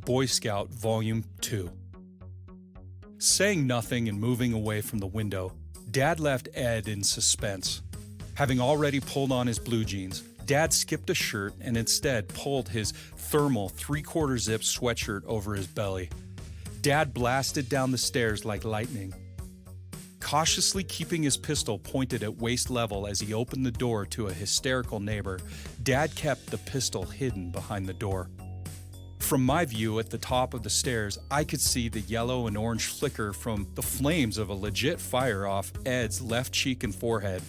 Boy Scout Volume 2. Saying nothing and moving away from the window, Dad left Ed in suspense. Having already pulled on his blue jeans, Dad skipped a shirt and instead pulled his thermal 3/4 zip sweatshirt over his belly. Dad blasted down the stairs like lightning. Cautiously keeping his pistol pointed at waist level as he opened the door to a hysterical neighbor, Dad kept the pistol hidden behind the door. From my view at the top of the stairs, I could see the yellow and orange flicker from the flames of a legit fire off Ed's left cheek and forehead.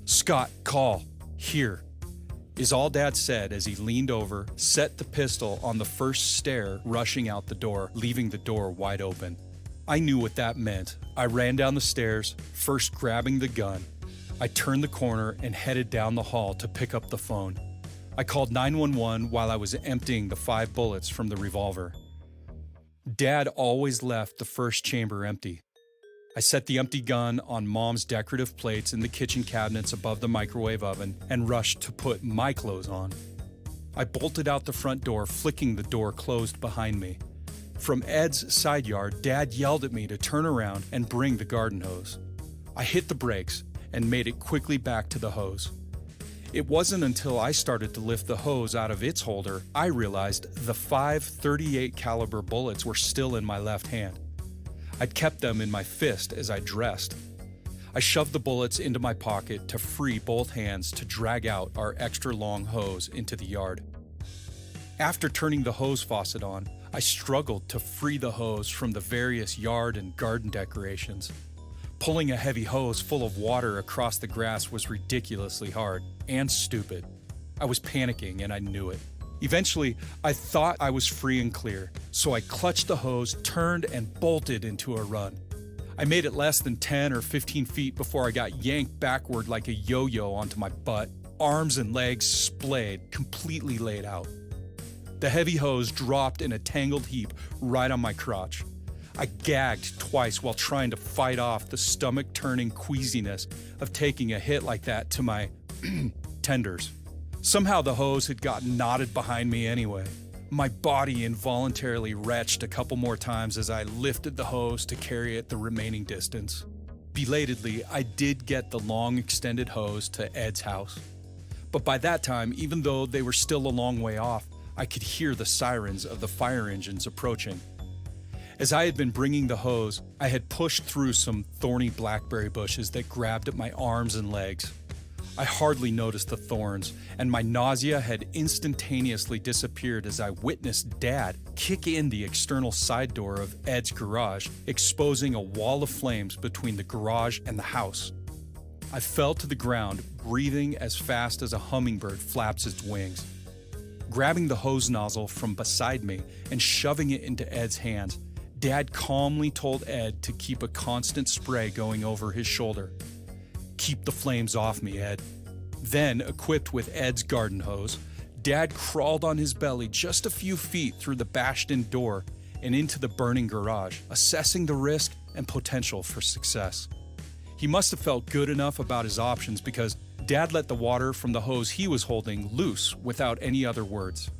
"Scott, call. Here," is all Dad said as he leaned over, set the pistol on the first stair, rushing out the door, leaving the door wide open. I knew what that meant. I ran down the stairs, first grabbing the gun. I turned the corner and headed down the hall to pick up the phone. I called 911 while I was emptying the 5 bullets from the revolver. Dad always left the first chamber empty. I set the empty gun on Mom's decorative plates in the kitchen cabinets above the microwave oven and rushed to put my clothes on. I bolted out the front door, flicking the door closed behind me. From Ed's side yard, Dad yelled at me to turn around and bring the garden hose. I hit the brakes and made it quickly back to the hose. It wasn't until I started to lift the hose out of its holder I realized the 5 .38 caliber bullets were still in my left hand. I'd kept them in my fist as I dressed. I shoved the bullets into my pocket to free both hands to drag out our extra long hose into the yard. After turning the hose faucet on, I struggled to free the hose from the various yard and garden decorations. Pulling a heavy hose full of water across the grass was ridiculously hard and stupid. I was panicking and I knew it. Eventually, I thought I was free and clear, so I clutched the hose, turned, and bolted into a run. I made it less than 10 or 15 feet before I got yanked backward like a yo-yo onto my butt, arms and legs splayed, completely laid out. The heavy hose dropped in a tangled heap right on my crotch. I gagged twice while trying to fight off the stomach-turning queasiness of taking a hit like that to my tenders. Somehow the hose had gotten knotted behind me anyway. My body involuntarily retched a couple more times as I lifted the hose to carry it the remaining distance. Belatedly, I did get the long extended hose to Ed's house. But by that time, even though they were still a long way off, I could hear the sirens of the fire engines approaching. As I had been bringing the hose, I had pushed through some thorny blackberry bushes that grabbed at my arms and legs. I hardly noticed the thorns, and my nausea had instantaneously disappeared as I witnessed Dad kick in the external side door of Ed's garage, exposing a wall of flames between the garage and the house. I fell to the ground, breathing as fast as a hummingbird flaps its wings. Grabbing the hose nozzle from beside me and shoving it into Ed's hands, Dad calmly told Ed to keep a constant spray going over his shoulder. "Keep the flames off me, Ed." Then, equipped with Ed's garden hose, Dad crawled on his belly just a few feet through the bashed-in door and into the burning garage, assessing the risk and potential for success. He must have felt good enough about his options because Dad let the water from the hose he was holding loose without any other words.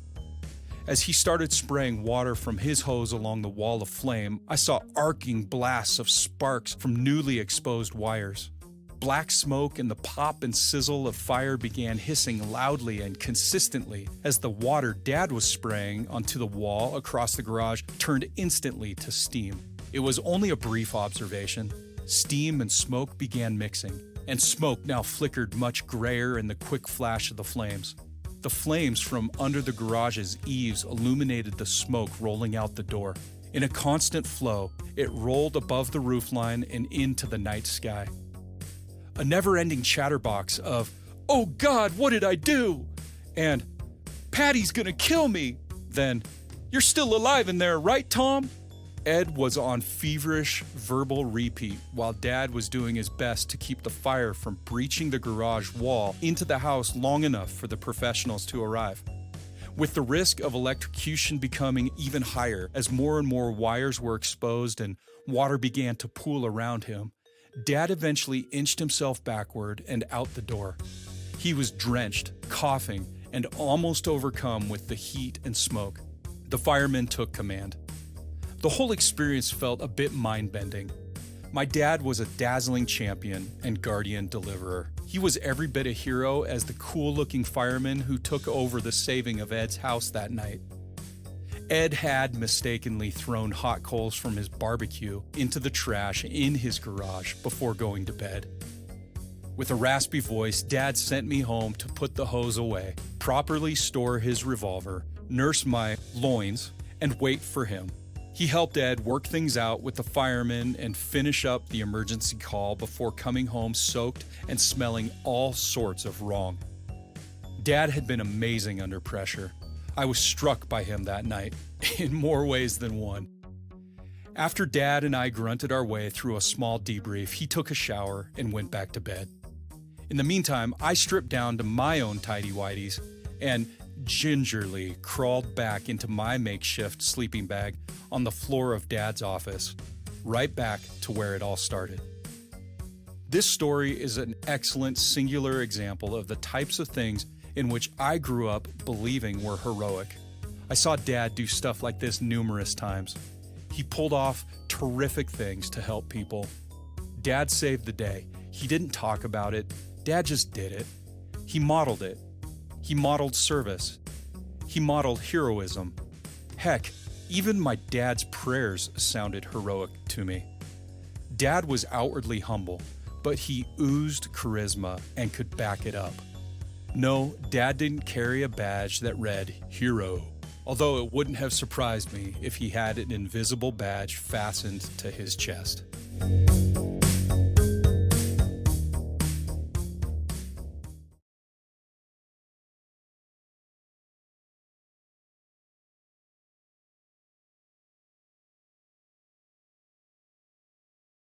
As he started spraying water from his hose along the wall of flame, I saw arcing blasts of sparks from newly exposed wires. Black smoke and the pop and sizzle of fire began hissing loudly and consistently as the water Dad was spraying onto the wall across the garage turned instantly to steam. It was only a brief observation. Steam and smoke began mixing, and smoke now flickered much grayer in the quick flash of the flames. The flames from under the garage's eaves illuminated the smoke rolling out the door. In a constant flow, it rolled above the roofline and into the night sky. A never-ending chatterbox of, "Oh God, what did I do?" and "Patty's gonna kill me," then, "You're still alive in there, right, Tom?" Ed was on feverish verbal repeat while Dad was doing his best to keep the fire from breaching the garage wall into the house long enough for the professionals to arrive. With the risk of electrocution becoming even higher as more and more wires were exposed and water began to pool around him, Dad eventually inched himself backward and out the door. He was drenched, coughing, and almost overcome with the heat and smoke. The firemen took command. The whole experience felt a bit mind-bending. My dad was a dazzling champion and guardian deliverer. He was every bit a hero as the cool-looking fireman who took over the saving of Ed's house that night. Ed had mistakenly thrown hot coals from his barbecue into the trash in his garage before going to bed. With a raspy voice, Dad sent me home to put the hose away, properly store his revolver, nurse my loins, and wait for him. He helped Ed work things out with the firemen and finish up the emergency call before coming home soaked and smelling all sorts of wrong. Dad had been amazing under pressure. I was struck by him that night, in more ways than one. After Dad and I grunted our way through a small debrief, he took a shower and went back to bed. In the meantime, I stripped down to my own tighty-whities and gingerly crawled back into my makeshift sleeping bag on the floor of Dad's office, right back to where it all started. This story is an excellent singular example of the types of things in which I grew up believing were heroic. I saw Dad do stuff like this numerous times. He pulled off terrific things to help people. Dad saved the day. He didn't talk about it. Dad just did it. He modeled it. He modeled service. He modeled heroism. Heck, even my dad's prayers sounded heroic to me. Dad was outwardly humble, but he oozed charisma and could back it up. No, Dad didn't carry a badge that read hero, although it wouldn't have surprised me if he had an invisible badge fastened to his chest.